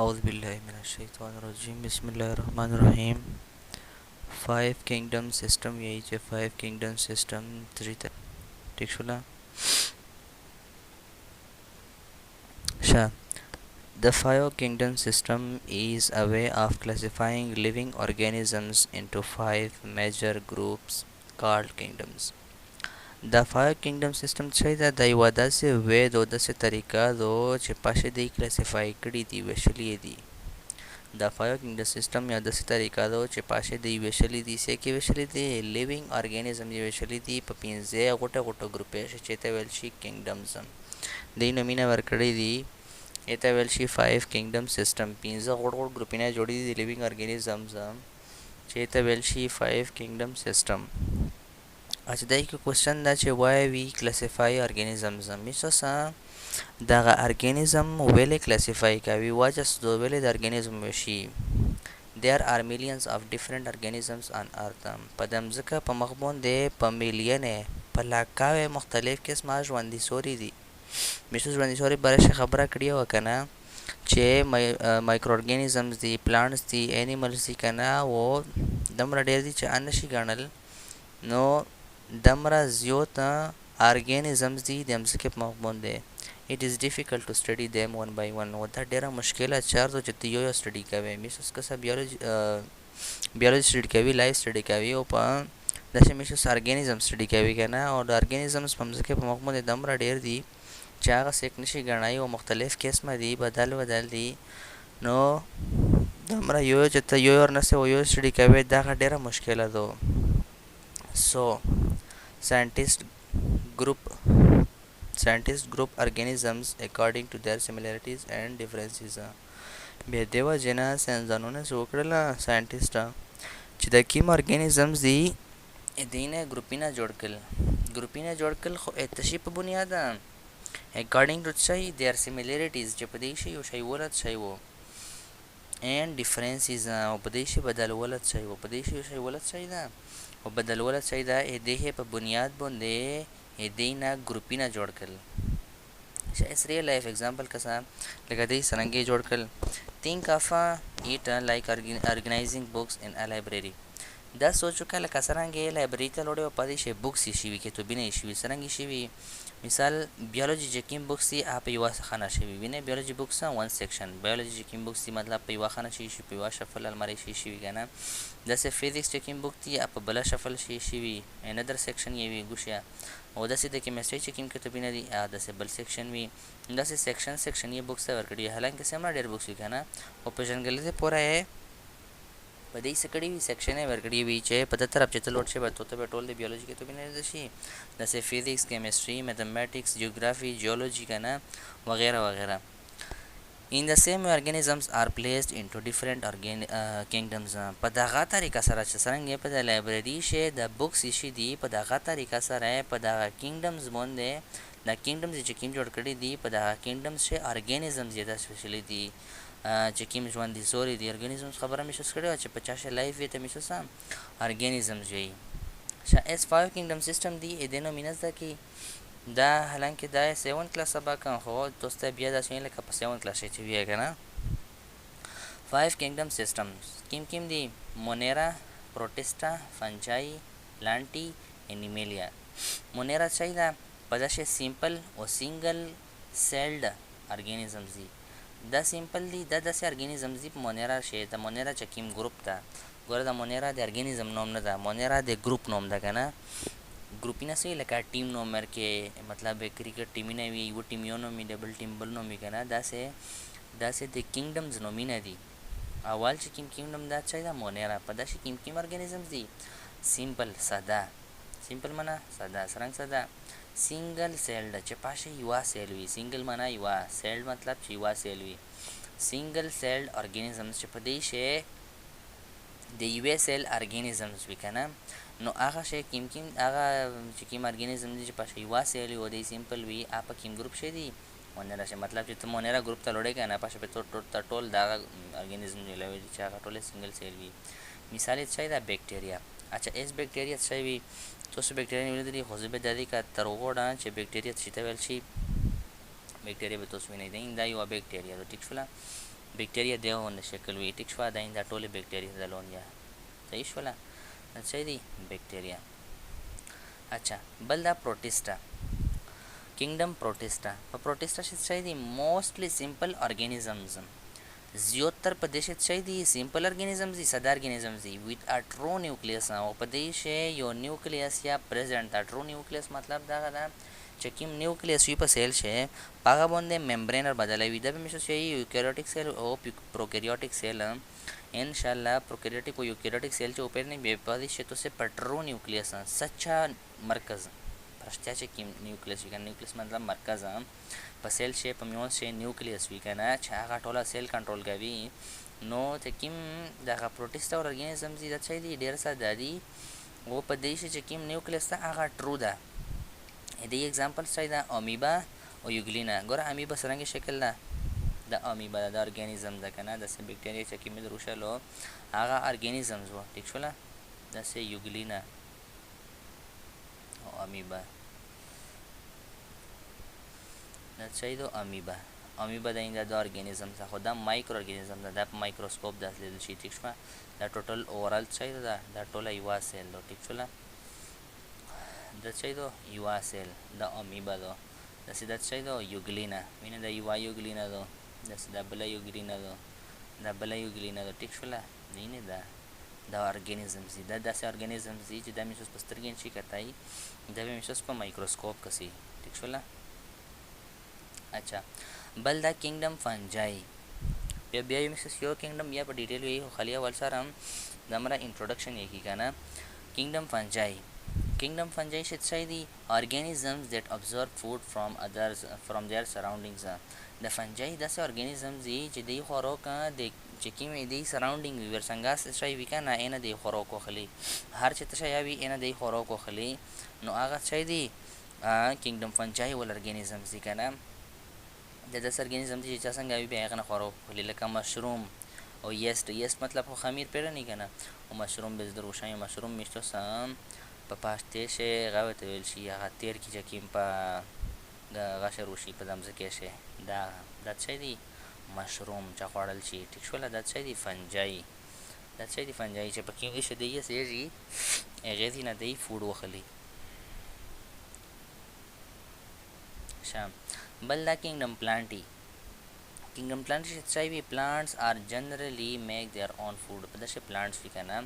औज़ुबिल्लाहिमिनश्शैतानिर्रजीम बिस्मिल्लाहिर्रहमानिर्रहीम। Five kingdom system यही છે फाइव किंगडम सिस्टम તરીકે ઠીક છે શા The five kingdom system is a way of classifying living organisms into five major groups called kingdoms. The five kingdom system છે د یوه داسې وید او داسې طریقه دو چې پاشي دی کلاسیفای کړي دي ویشلي دي. د فایو کینګډم سیستم یا داسې طریقه ده چې پاشي دی ویشلي دي څه کې ویشلي دي لیوینګ ارګانیزم یې ویشلي دي په پنځه غوټه غوټه ګروپیشن چې ته ویل شي کینګډمز دی نومینه ورکړي دي ته ویل شي فایو کینګډم سیستم پنځه غوټ غوټ ګروپینه جوړي دي لیوینګ ارګانیزمز چې ته ویل شي فایو کینګډم سیستم. اچھا دا یو کوېسچن دا چې وای وی کلاسیفای ارګانیزمز میسوسا دغه ارګانیزم ویلې کلاسیفای کوي واجس دو ویلې د ارګانیزم وشي. There are millions of different organisms on earth. په د مځکه په مخ باندې په میلیونې په لاکاوې مختلف قسمه ژوندي سوري دي. میسو ژوندي سوري باره خبره کړې وه که نه چې مایکرو ارګانیزمز دي پلانټس دي انیملز دي که نه و دومره ډېر دي چې ان نشي ګڼل نو دومره زیات ارګانیزمز دي د مځکې په مخ باندې. It is difficult to study them one by one. و دا ډیره مشکله چار دو چې ته یو سټډي کوي میسوس کسه بیولوژي سټډي کوي لایف سټډي کوي او په داسې میسوس ارګانیزم سټډي کوي که نه او د ارګانیزمز په مځکې په مخ باندې دومره ډېر دي چې هغه څه نشي ګڼای او مختلف قسمه دي بدل دي نو دومره یو چې ته یو ورنسې او یو سټډي کوي دغه ډیره مشکله ده. So scientists group organisms according to their similarities and differences. بیا دیو جنا ساينسدانونه څه وکړله ساينټیسټ چې د کوم ارګانیزمز دي دینه ګروپینه جوړ کړل خو اتشي په بنیاد according to their similarities چې په دې شی یو شی ولت شی وو and differences او په دې شی بدل ولت شی وو په دې شی یو شی ولت شی ده او بدل ولت شی ده دې په بنیاد باندې دینه ګروپینه جوړ کړل. It's real life example کسا لکه دې سرنګي جوړ کړل. Think of it like organizing books in a library. دا سوچو که لکه سرنګي لایبرری ته لوړې او پدې شی بوکس شي وي کې تو بینه شي سرنګي شي وي مثال بیولوژي جکیم بوکس دی اپ یو خانه شي وینه بیولوژي بوکس one section بیولوژي جکیم بوکس دی مطلب په یو خانه شي په یو شفل الماری شي وي کنه داسې فزیکس جکیم بوک دی اپ بل شفل شي وي انذر سیکشن یې وي ګوشیا او داسې د کیمستري چې کوم کتابونه دي داسې بل سیکشن وي داسې سیکشن یې بوکس ورکړي حالانکه سمره ډېر بوکس وي کنه او په جنګل پورا یې په دې سکړی وی سیکشن یې ورکړي وي چې په د طرف چې تلوټ شي به ته ټول د بیولوژي کتابونه دي شي داسې فزیکس کیمستري میتھمیټکس جیوګرافي جیولوجي کنه وغیرہ وغیرہ. In the same organisms are placed into different kingdoms. په دغه طریقه سره چې څنګه په د لایبرری شي د بوکس شي دی په دغه طریقه سره په دغه کینګډمز باندې د کینګډمز چې کوم جوړ کړي دي په دغه کینګډمز شي ارګانیزمز یې د سپیشلی دي چې کوم ژوند دي سوري دي ارګانیزمز خبره مې شوس کړو چې 50 لایف وي ته مې شوس ارګانیزمز وي اس 5 کینګډم سیستم دی ادنو مینس دا کی دا حالانکه دا 7 کلاس سبق خو دوسته بیا دا شین لکه په 7 کلاس چې وی کنه 5 کینګډم سیستمز کوم دي مونیرا پروټیسټا فنجای لانټي انیملیا. مونیرا چې دا پداشه سیمپل او سنگل سیلډ ارګانیزمز دي دا سیمپل دي دا داسې ارګانیزمز دي په مونیرا شي د مونیرا چې کوم ګروپ ده ګوره د مونیرا د ارګانیزم نوم نه ده مونیرا د ګروپ نوم ده کنه ګروپینه سي لکه ټیم نوم ورکې مطلب کرکټ ټیمینه وي یو ټیم یو نوم ډبل ټیم بل نوم کنه داسې د کینګډمز نومینه دي اول چې کینګډم دا چې دا مونیرا په داسې کوم ارګانیزمز دي سیمپل ساده سیمپل معنا ساده سرنګ ساده سنگل سیلډ چې پاشه یو سیل وي سنگل معنا یو سیل مطلب چې یو سیل وي سنگل سیلډ ارګانیزمز چې په دې شی د یو سیل ارګانیزمز وی کنه نو هغه شی کوم هغه چې کوم ارګانیزم دي چې پاشه یو سیل او د سیمپل وي اپ کوم ګروپ شي دي مونیرا شي مطلب چې ته مونیرا ګروپ ته لوړې کنه پاشه په ټول دا ارګانیزم دی لوي چې هغه ټول سنگل سیل وي مثال چې دا بکټیریا. اچھا اس بکټیریا څه وي تاسو بکټیریا ویل دي خو زه به د دې کا تر وګړه چې بکټیریا څه ته ویل شي بکټیریا به تاسو وینئ دا یو بکټیریا د ټیک شولا بیکټیریا دغه شکل وي. ټیک شوه، دا ټولې بیکټیریا دلون یا صحیح شوله. اچھا دی بیکټیریا. اچھا بل دا پروټیسټا کینګډم پروټیسټا. په پروټیسټا چې څه دی موستلی سمپل ارګانیزمز زیاتر په دې چې دی سمپل ارګانیزمز دي، ساده ارګانیزمز دي ویت ا ټرو نیوکلیس او په دې شی یو نیوکلیس یا پریزنٹ. ا ټرو نیوکلیس مطلب دا دا چې کوم نیوکلیس وي په سیل شي هغه باندې ممبرین بدلوي. دا به مشه شي یوکریوټیک سیل او پروکریوټیک سیل. ان شاء الله प्रोकैरियोटिक और eukaryotic cell चे ऊपर नहीं बेपादी शेतों से petro nucleus सच्चा मरकज भ्रष्टाचार की न्यूक्लियस वी का न्यूक्लियस मतलब मरकज पसेल शे पम्योन शे न्यूक्लियस वी का ना छागा टोला सेल कंट्रोल का भी नो ते किम दागा प्रोटिस्टा और ऑर्गेनिज्म जी अच्छा दी डेर सा दादी वो पदेश चे किम न्यूक्लियस था आगा ट्रू दा. ये एग्जांपल चाहिए दा अमीबा और यूग्लिना. गोरा अमीबा सरंगे शक्ल दा د امیبا د ارګانیزم ده کنه د سه بکټیریا چې کیمه دروشلو هغه ارګانیزمز وو. ټیک شولا د سه یوګلینا او امیبا د چایدو امیبا امیبا د ایندا د ارګانیزم څخه د مایکرو ارګانیزم ده د مایکروسکوپ د لیدل شي. ټیک شولا د ټوټل اورال چایدو د ټوله یو سیل دو. ټیک شولا د چایدو یو سیل د امیبا دو د سه د چایدو یوګلینا وینه د یوګلینا دو دا بلا یوګلینا دو دا بلا یوګلینا دو. ټیک شولا دینه دا ارګانیزمز دي دا داسې ارګانیزمز دي چې د میسوس په سترګې شي کتای دا به میسوس په مایکروسکوپ کسي. ټیک شولا. اچھا بل دا کینګډم فنجای بیا میسوس یو کینګډم یا په ډیټیل وی خلیه ول سره د امره انټروډکشن یې کی کنه. کینګډم فنجای Kingdom fungi should say the organisms that absorb food from others from their surroundings. The fungi داسې organisms دي چې د خوراک د چې کومې د سراوندینګ ور څنګه شي وی کنه ان د خوراک وخلی هر چې تشه یا وی ان د خوراک وخلی نو هغه شي دي kingdom fungi ول organisms دي کنه. د داس organisms دي چې څنګه وی به هغه خوراک وخلی لکه مشروم او یست مطلب خو خمیر پیره نه کنه او مشروم به دروشای مشروم میشته سم په پاشته شي غوې ته ویل شي هغه تیر کې چې کیم په د غاښه روشي په دمزه کې شي دا څه دی مشروم چې خوړل شي. ټیک شولا دا څه دی فنجای دا څه دی فنجای چې په کې شي دی یې سيږي هغه دې نه دی فود وخلی شام. بل دا کینګډم پلانټي kingdom plants چې plants are generally make their own food په داسې plants وی کنه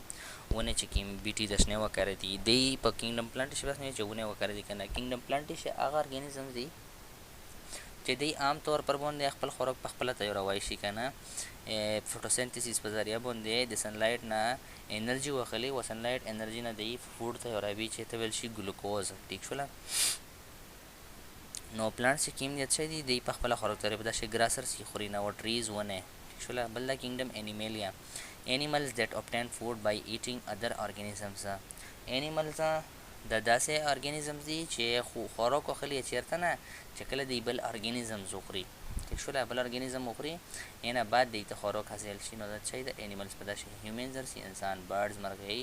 ونه چې کیم بیټي دشنه وکړی دي دی په kingdom plant چې بس نه چونه وکړی دي کنه. kingdom plant چې هغه ارګانیزم دي چې دی عام طور پر باندې خپل خوراک په خپل تیاروي شي کنه فوټوسنتھیسس په ذریعہ باندې د سنلایټ نه انرژي واخلي و سنلایټ انرژي نه دی فود تیاروي چې ته ویل شي ګلوکوز. ټیک شولا. نو پلانټس کیم دي چې دی په خپل خوراک تیاروي په داسې ګراسر سي خوري نه و ټریز ونه. ټیک شولا. بل دا kingdom animalia animals that obtain food by eating other organisms. animals د داسې ارګانیزمز دي چې خوراک خلی چیرته نه چې کله دی بل ارګانیزم زوخري. ټیک شولا. بل ارګانیزم وخري نه بعد دی ته خوراک حاصل شي نو دا چې د انیملز په داسې هیومنز سي انسان برډز مرغۍ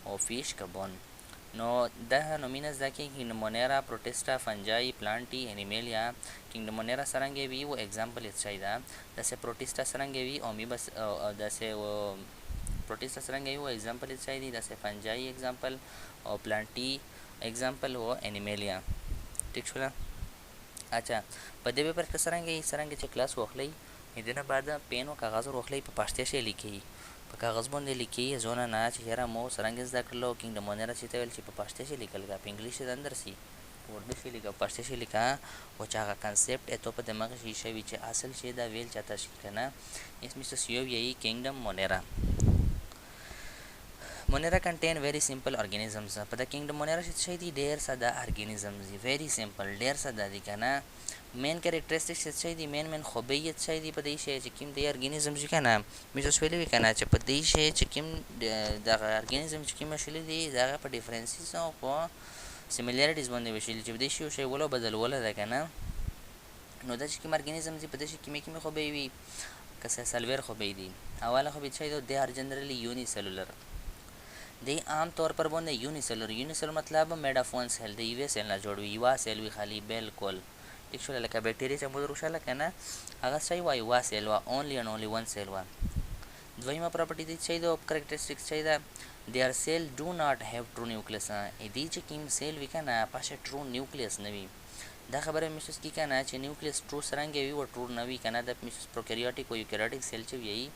او فیش کبون. نو دا نومینز دا کې مونیرا پروټیسټا فنجای پلانټي انیمالیا کینګډم مونیرا سرنګي وی او एग्जांपल یې دا داسې پروټیسټا سرنګي وی او می بس داسې پروټیسټا سرنګي وی एग्जांपल یې دی داسې فنجای एग्जांपल او پلانټي एग्जांपल او انیمالیا. ټیک شولا. اچھا په دې پیپر کې سرنګي چې کلاس واخلې دنه بعد پین او کاغذ واخلې په پښتو شي لیکي په کاغذ باندې لیکي زونه نه چې هر مو سرنګ زده کړلو کینګډم مونیرا چې ته ویل چې په پښتو شي لیکل کا په انګلیش د اندر سي اردو شي لیکا پښتو شي لیکا او چې هغه کانسپټ اته په دماغ شي شوی چې اصل شي دا ویل چاته شي کنه اسمه سيو یی کینګډم مونیرا. Monera contain very simple organisms. په د kingdom monera چې دی ډیر ساده organisms دي very simple ډیر ساده دي کنه. مین کریکټریسټکس چې دی مین خوبیت چې دی په دې شی چې کوم دی ارګانیزم چې کنه میسوس ویلې کنه چې په دې شی چې کوم د ارګانیزم چې کوم شلی دی دا په ډیفرنسز او په سیمیلریټیز باندې وشل چې د شی ولو بدل ولا ده کنه. نو د چې کوم ارګانیزم چې په دې شی کومه خوبې وي کسه سلویر خوبې دي اوله خوبې چې دی ار جنرally unicellular دی عام طور پر باندې یونیسلر مطلب میډ اف ون سیل دی یو سیل نه جوړوي یو سیل وی خالی بالکل ټیک شوله. لکه بکټیریا چې مو دروښله که نه هغه څه وایي یوه سیل وه اونلی اینډ اونلی ون سیل وه. دویمه پراپرټي د څه ده کرکټریسټیک څه ده their cell do not have true nucleus. دې چې کوم سیل وي که نه پاشه ټرو نیوکلیس نه وي. دا خبره محسوس کی که نه چې نیوکلیس ټرو څرنګه وي و ټرو نه وي که نه د محسوس پروکریاټیک و یوکریاټیک سیل چې وي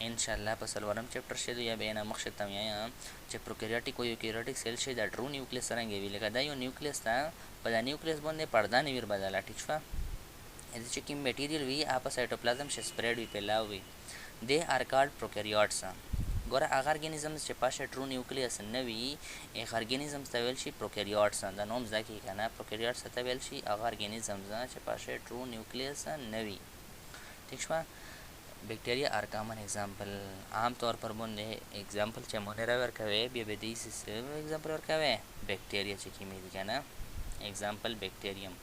انشاءالله په څلورم چپټر شي یا به نه مخکې ته وایم چې پروکریاټیک او یوکریاټیک سیل شي د ټرو نیوکلیس څرنګه وي. لکه دا یو نیوکلیس ده په دا نیوکلیس باندې پرده نه وي بدله. ټیک شوه. د چې کوم میټیریل وي هغه په سایټوپلازم شي سپریډ وي پهلاو وي. they are called prokaryotes. ګوره هغه ارګانیزمز چې پاشه ټرو نیوکلیس نه وي هغه ارګانیزمز ته ویل شي پروکریوټس. دا نوم زده کړئ که نه پروکریوټس ته ویل شي هغه ارګانیزمز چې پاشه ټرو نیوکلیس نه وي. ٹھیک شوه. بیکټیریا آر کامن ایگزامپل. عام طور پر باندې ایگزامپل چې مونږ ورکوي بیا به دې سیستم ایگزامپل ورکوي بیکټیریا چې کومې دي که نه ایگزامپل بیکټیریم.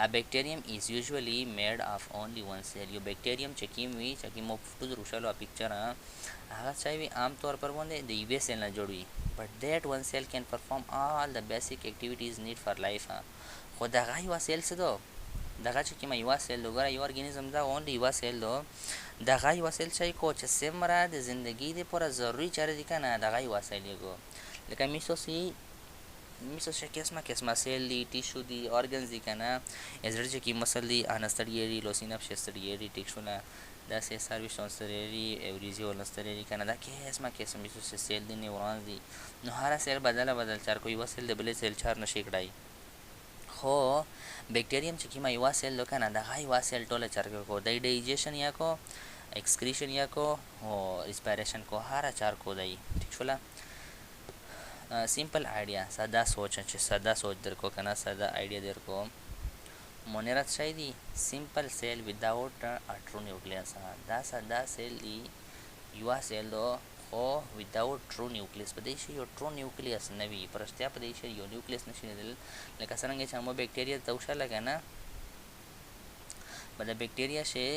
A bacterium is usually made of only one cell. یو بکټیریم چې کوم وي چې کوم فوټو دروښلو پکچر هغه څه وي عام طور پر باندې د یوې سیل نه جوړ وي. but that one cell can perform all the basic activities need for life. خو دغه یوه سیل څه ده دغه چې کومه یوه سیل ده ګوره یو ارګانیزم ده اونلی یوه سیل ده دغه یوه سیل چې کو چې څومره د زندګۍ دپاره ضروري چارې دي که نه دغه یوه سیل یې کو. لکه میسوس قسمه سیل دی ټیشو دی ارګنز دی که نه زړه چې کوم مسل دی انستړیری لوسینف شستړیری ټیک شوله داسې سرویس شونستریری اوریزي ولنستریری که نه دا قسم میسوس سیل دی نیورانز دی. نو هره سیل بدل چار کو یوه سیل د بلې سیل چار نشي کړای. خو بیکټیریم چې کومه یوه سیل ده که نه دغه یوه سیل ټوله چار کو دی ډایجیشن یا کو ایکسکریشن یا کو او ریسپیریشن کو هره چار کو دی. ٹھیک شوله. simple idea ساده سوچ چې ساده سوچ درکو کنه ساده idea درکو مونرات شای دی simple cell without a true nucleus. دا ساده سیل دی یو سیل دو خو without true nucleus په دې شي یو true nucleus نه وي پرشتیا په دې شي یو nucleus نشي لیدل. لکه څنګه چې مو بکټیریا ته وشله کنه په د بکټیریا شي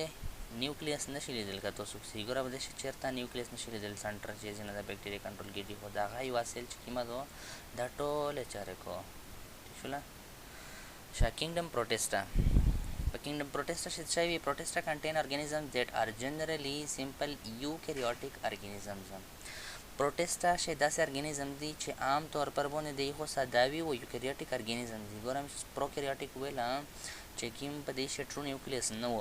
نیوکلیس نشي لیدل که تاسو ګوره به داسې چېرته نیوکلیس نشي لیدل سنټر چې ځینې د بکټیریا کنټرول کېږي خو د هغه یوه سیل چې کومه ده دا ټولې چارې کو. ٹھیک شوله. کینګډم پروټیسټا. په کینګډم پروټیسټا چې څه وي پروټیسټا کنټین ارګانیزمز دیټ آر جنرلی سمپل یوکریوټیک ارګانیزمز. پروټیسټا چې داسې ارګانیزم دي چې عام طور پر باندې دی خو ساده وي او یوکریوټیک ارګانیزم دي. ګوره پروکریوټیک ویله چې کوم په دې شي ټرو نیوکلیس نه و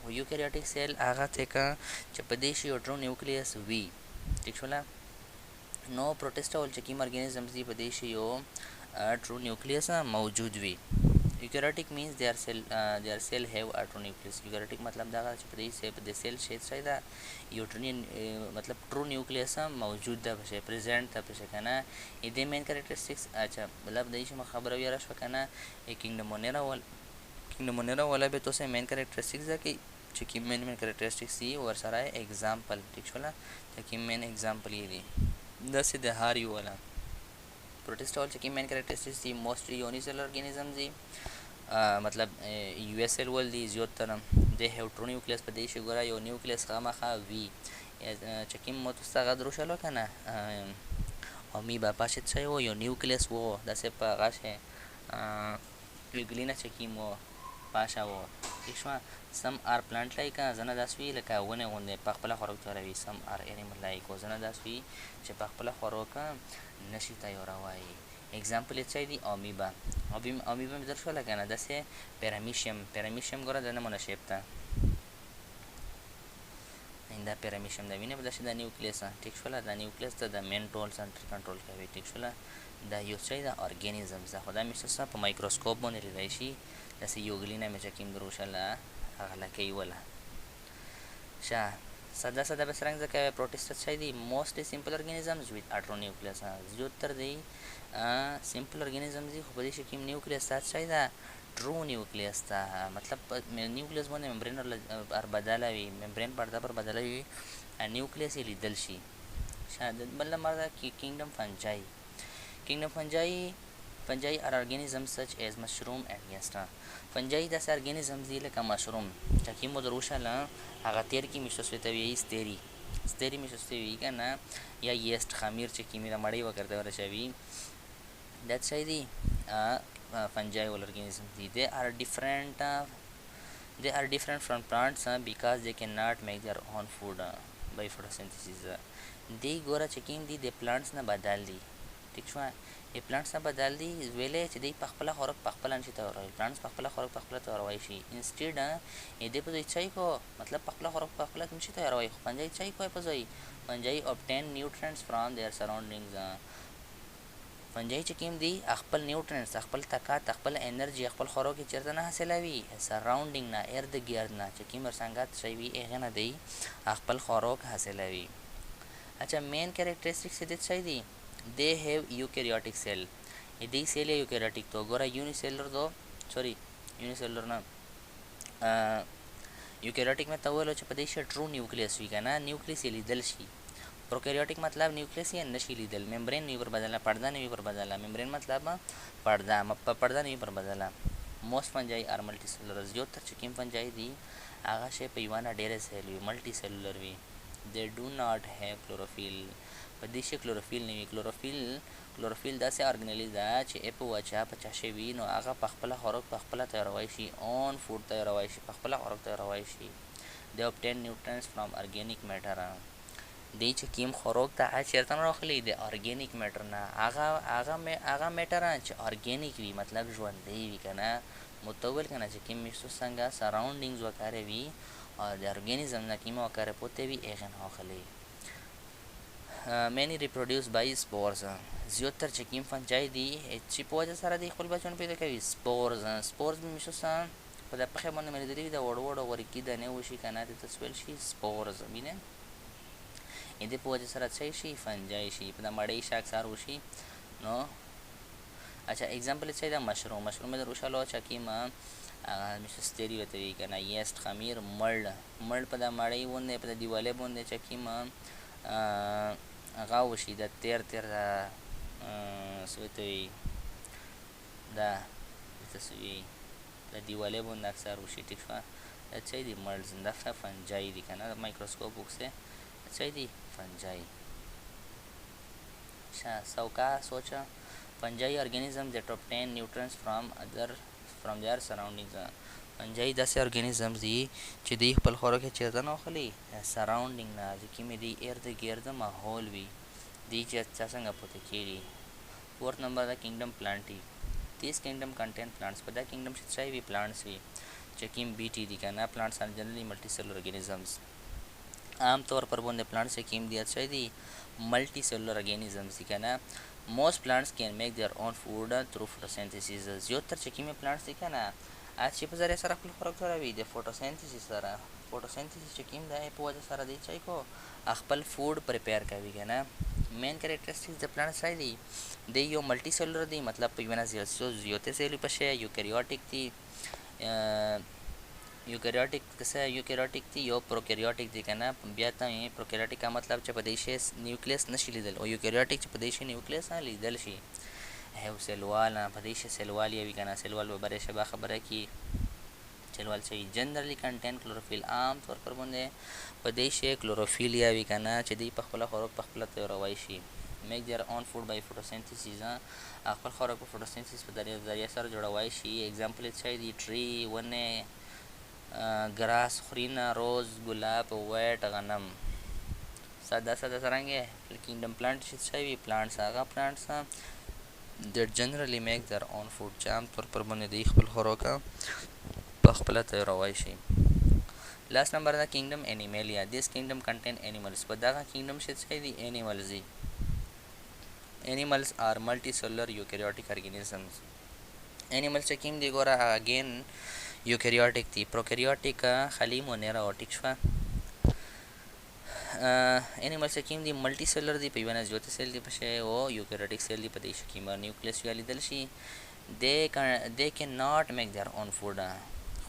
و یوکریوټیک سیل هغه ته که چې په دې شي یو ټرو نیوکلیس وي. ٹھیک شوله. نو پروټیسټا ول چې کوم ارګانیزمز دي په دې شي یو ټرو نیوکلیس موجود وي. یوکریوټیک مینز their cell have a true nucleus. یوکریوټیک مطلب دا چې په دې سیل شي څه ده یو مطلب ټرو نیوکلیس موجود ده پشه پریزنټ ده پشه کنه ا دې مین کریکټریسټکس اچھا مطلب دای چې خبره ویرا شو کنه کینګډمونیرا ولا به تاسو مین کریکټریسټکس ده چې کی مین کریکټریسټکس دی ور سره ایگزامپل. ٹھیک شوله. چې کی مین ایگزامپل یې دی داسې د هار یو ولا پروټیسټا ول چې کی مین کریکټریسټکس دی موستلی یونیسیلر ارګانیزم دی مطلب یو اس ال ول دی زیاتره د هیو ټرو نیوکلیس په دې شي ګوره یو نیوکلیس خامخا وی چې کوم مو تاسو هغه دروښلو کنه امیبا پاشه څه یو نیوکلیس وو داسې په هغه شي ګلینا چې کوم پاشا وو. ٹھیک شوه. سم آر پلانټ لایک زنه داس وي لکه ونه غوندې په خپله خوراک تیاروي. سم آر انیمل لایک زنه داس وي چې په خپله خوراک نشي تیاروی. ایگزامپل یې څه دی امیبا. امیبا مې درښوله که نه داسې پیرامیشیم ګوره د نمونه شیپ ته دا پیرامیشیم د وینې په داسې د نیوکلیس. ټیک شوله. دا نیوکلیس ته د مین ټول سنټر کنټرول کوي. ټیک شوله. دا یو څه د ارګانیزمز ده خو دا مې څه په مایکروسکوپ باندې لیدلی شي داسې یو ګلینه مې چې کوم دروښله هغه لکه یې وله شه ساده به څرنګه ځکه پروټیسټا څه دي موستلی سمپل ارګانیزمز ویت ا ټرو نیوکلیس. زیاتره دی سمپل ارګانیزمز دي خو په دې شي کوم نیوکلیس ته څه ده ټرو نیوکلیس ته مطلب نیوکلیس باندې ممبرین پر بدله وي ممبرین پرده پر بدله وي نیوکلیس یې لیدل شي. بل نمبر ده کینګډم fungi are organisms such as mushroom and yeast. fungi داسې ارګانیزمز دي لکه مشروم چې کوم مو دروښله هغه تیر کې میشوس ته وایي ستیری میشوس ته وایي که نه یا یست خمیر چې کیمې د مړۍ وکړته ورشوي دا څه دي fungal organisms. They are different from plants because they cannot make their own food by photosynthesis. دی ګوره چې کوم دي د پلانټس نه بدل دي ټیک شوه د پلانټس نه بدل دي ویلې چې دی په خپله خوراک په خپله نشي تیارولی پلانټس په خپله خوراک په خپله تیارولی شي انسټیډ دې په ځای چای کو مطلب په خپله خوراک په خپله نشي تیارولی خو فنجي چای کوی په ځای فنجي obtain nutrients from their surroundings فنجي چې کوم دي خپل نیوټرینټس خپل طاقت خپل انرژي خپل خوراک چیرته نه حاصلوي سراوندینګ نه ارد ګرد نه چې کوم ورسنګات شي وي هغه نه دی خپل خوراک حاصلوي अच्छा main characteristics दे चाहिए दी they have eukaryotic cell ये सेल है यूकैरियोटिक तो गोरा यूनिसेलुलर दो sorry unicellular ना यूकैरियोटिक में तवल हो पदेश ट्रू न्यूक्लियस वी का ना न्यूक्लियस ये लीदल शी प्रोकैरियोटिक मतलब न्यूक्लियस ये नशी लीदल मेम्ब्रेन नहीं पर बदला पर्दा नहीं पर बदला मेम्ब्रेन मतलब पर्दा नहीं पर बदला मोस्ट फंजाई आर मल्टीसेलुलर जो तर चिकिम फंजाई दी आगा शे पैवाना डेरे सेल वी मल्टीसेलुलर वी they do not have chlorophyll په دې شي کلوروفیل نه وي کلوروفیل داسې ارګانیل ده چې اپ وچا په چا شي وي نو هغه په خپل خوراک په خپل تیاروي شي اون فود تیاروي شي په خپل خوراک تیاروي شي they obtain nutrients from organic matter دی چې کیم خوراک ته چیرته راخلی د ارګانیک میټر نه هغه میټر چې ارګانیک وي مطلب ژوندی وي کنه متول کنه چې کیم مشتو څنګه سراوندینګز وکړي وي और the organism na kimo akare pote vi egen hokhali many reproduce by spores ziotar chekim fanchai di echi poja sara di khol bachon peda kavi spores bi mishosa pada pakhe mon meri diri da word woriki da ne ushi kana te taswel shi spores mine inde poja sara chai shi fanjai shi pada madai shak sar ushi no acha example chai da mushroom में रुशा लो chakima मिस्टेरी होते हुई करना येस्ट खमीर मर्ड पदा मड़ई बोंदे पदा दिवाले बोंदे चकी मां गावशी दा तेर सोते हुई दा तस्वी दा दिवाले बोंद अक्सर उशी टिकवा अच्छा दी मर्ड जिंदा फंजाई दी करना माइक्रोस्कोप बुक से अच्छा दी फंजाई सौका सोचा fungi organism that obtain nutrients from their surroundings fungi दاسې ارګانیزمز دي چې دوی خپل خوراک چیرته نه اخلي سراوندینګ نه چې کومې دی ارد ګرد ماحول وي دی چې څنګه پوته کېږي فورث نمبر دا کینګډم پلانټي this kingdom contain plants په دا کینګډم چې څه وي پلانټس وي چې کوم بیټي دي کنه plants are generally multicellular organisms عام طور پر باندې plants چې کوم دي څه دي multicellular organisms دي کنه most plants can make their own food through photosynthesis زیاتره چې کوم plants دي کنه چې په ذریعہ سره خپل خوراک جوړوي د فوټوسینتھیسس سره فوټوسینتھیسس چې کوم دی په وجه سره دی چې کو خپل فود پریپیر کوي کنه مین کریکټریسټکس د پلانټ سای دی د یو ملټي سیلولر دی مطلب په ونه زیاتې سیلې په شی یوکریوټیک دی یوکریوټیک دی یو پروکریوټیک دی کنه بیا ته پروکریوټیک کا مطلب چې په دې شی نیوکلیس نشي لیدل او یوکریوټیک چې په دې شی نیوکلیس نه لیدل شي هو سیلوال په دې شی سیلوال یوي کنه سیلوال به بره شبا خبره کی سیلوال چې جنرally contain chlorophyll عام طور پر باندې په دې شی کلوروفیل یوي کنه چې دی په خپل خوراک په خپل تیاروي شي make their own food by photosynthesis خپل خوراک په فوټوسینتھیسس په ذریعہ سره جوړوي شي एग्जांपल چې دی ټری ونه ګراس خورینه روز ګلاب وایټ غنم ساده څنګه کینګډم پلانټ چې وي پلانټس هغه پلانټس that generally make their own food چې عام طور پر باندې د خپل خوراک په خپل تیاروي شي last number دا kingdom animalia this kingdom contain animals په دا kingdom چې دی animals دي animals are multicellular eukaryotic organisms animals چې کوم دی ګوره again eukaryotic دي prokaryotic خلی monoerotic شوه animals چې کوم دي ملټي سیلولر دي په یوه نسجوته سیل دي په شی او یوکریوټیک سیل دي په دې شکل کې نیوکلیس وی لیدل شي they cannot make their own food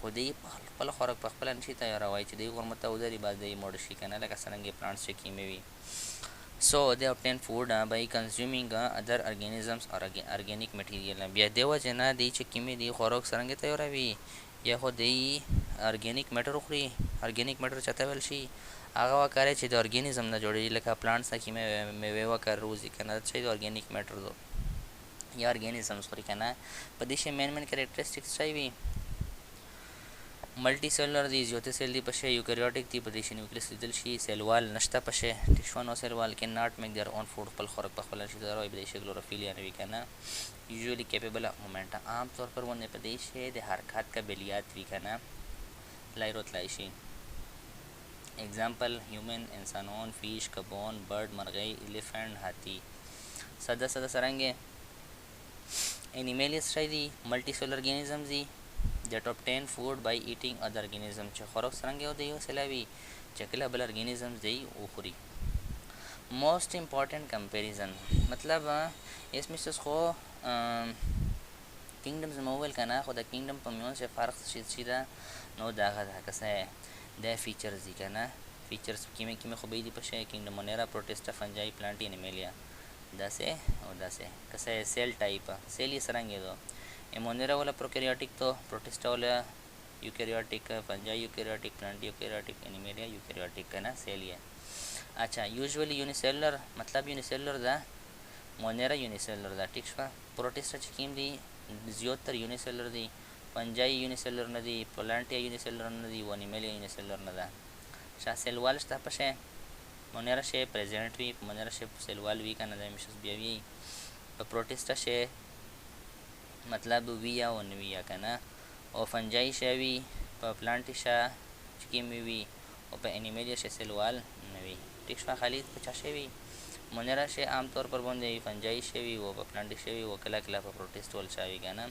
خو دې خپل خوراک په خپل نشي تیاروي چې دې غرمته ودري بعد دې مړ شي کنه لکه څنګه پلانټس چې کیمه وي so they obtain food by consuming other organisms or organic material بیا دیو جنا دې چې کیمه دي خوراک څنګه تیاروي یا خو دې organic matter خوري organic matter چته ول شي هغه وکړي چې د ارګانیزم نه جوړیږي لکه پلانټس کې میوه وکړ روزي کنه چې د ارګانیک میټر دو یا ارګانیزمز خوري که نه. په دې شی مین کریکټرسټکس څه وي؟ ملټي سیلولر دی، زیوته سیل دی پشه، یوکریوټیک دی، په دې شی نیوکلیس لیدل شي، سیلوال نشته پشه. ټیک شو. نو سیلوال کې ناٹ میک دیر اون فوډ، خپل خوراک په خپل شي دروي، په دې شی کلوروفیل یا نوي کنه. یوزولی کیپیبل اف موومنٹ، عام طور پر باندې په دې شی د حرکت قابلیت وی کنه، لای راتلای شي. اگزامپل هیومن، انسانون، فیش، کبون، برد، مرغۍ، الیفنٹ، هاتی. ساده ساده سرنګ انیملیز شي دي، ملټي سیلولر ارګانیزمز دي that obtain food by eating other organisms، چې خوراک څرنګه یو د یو سلاوي چې کله بل ارګانیزمز دی وخوري. موست امپورټنٹ کمپیریزن مطلب اسمه څه خو کینګډمز موویل کنه، خو د کینګډم په میون څخه فرق شي دا نو دا غا کسه د فیچرز دي کنه. فیچرز کیمه خو به دي په شی کینګډم مونیرا، پروټیسټا، فنجای، پلانټي، انیملیا داسه او داسه کسه سیل ټایپ سیل یې څرنګه دو امونیرا والا پروکیریوټیک تو، پروټیسټا والا یوکریوټیک، فنجای یوکریوټیک، پلانټي یوکریوټیک، انیملیا یوکریوټیک کنه سیل یې. اچھا یوزولی یونیسیلولر مطلب یونیسیلولر دا، مونیرا یونیسیلولر دا. ټیک شو. پروټیسټا چې کیم دی زیاتره یونیسیلولر دی، فنجای یونیسیلولر نه دی، پلانټي یونیسیلولر نه دی، انیملیا یونیسیلولر نه ده. شا سیلوال شته پشه مونیرا شی پریزنٹ وی، مونیرا شی سیلوال وی کنه د میشس بیا وی. په پروټیسټا شی مطلب وی یا ون وی یا کنه، او فنجای شی وی، په پلانټي شا چې کیم وی، او په انیملیا شی سیلوال نه وی. ټیک شو. خالد په چا شی وی مونیرا شی عام طور پر باندې فنجای شی وی او په پلانټي شی وی او کله کله په پروټیسټ ول شاوی کنه.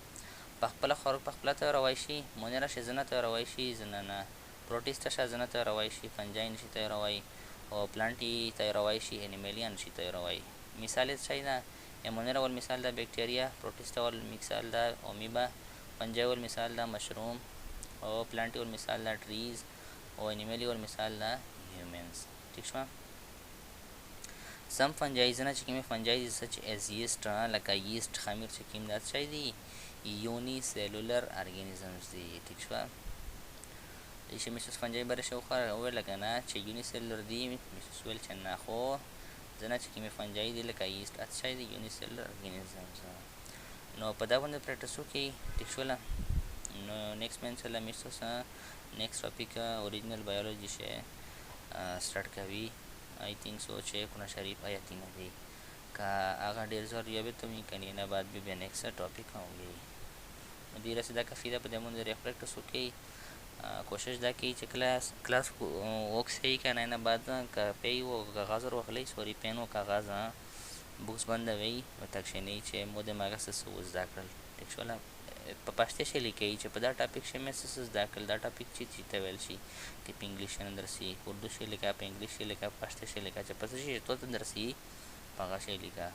په خپل خور په خپل ته روای شي، مونیرا شی زنه ته روای شي، زنه نه پروټیسټا شی زنه ته روای شي، فنجای نشي ته روای، او پلانټي ته روای شي، انیملیا نشي ته روای. مثال څه ده؟ مونیرا ول مثال ده بیکټیریا، پروټیسټا ول مثال ده اومیبا، فنجای ول مثال ده مشروم، او پلانټي ول مثال ده ټریز، او انیملیا ول مثال ده هیومنز. ٹھیک شو. سم فنجایز نه چې کومه فنجایز سچ از یست لکه یست، خمیر چې کوم دات شي دي یونی سیلولر ارګانیزمز دي. ٹھیک شو. ایشه میشس فنجای بر شو خو او لګنا چې یونی سیلولر دي میشس ول چې نه خو زنه چې کومه فنجای دي لکه یست ات شي دي یونی سیلولر ارګانیزمز. نو په دا باندې پریکټیسو کې ٹھیک شو. نو نیکسٹ منسل میشس نیکسٹ ټاپک اوریجنل بایولوجی شه स्टार्ट کوي. I think so 6 कुना शरीफ आयाती न दी का आगा 150 या तो मी कनी ना बाद भी नेक्स्ट टॉपिक होंगे मदीरा सीधा काफ़ी दा पदे मुंदे रिफ्लेक्ट सुके कोशिश दा की क्लास वक्त से ही करना ना बाद का पे वो कागज और वखले सॉरी पेन वो कागज बुक्स बंद वही तक नहीं छे मोदे मागा से सोच दाखल टेक्सुअल په پښتو شي لیکي چې په دا ټاپک شي میسسز داخل دا ټاپک چې ته ویل شي چې په انګلیش اندر سي اردو شي لیکا، په انګلیش شي لیکا، پښتو شي لیکا، چې پس شي ته اندر سي پاغه شي لیکا.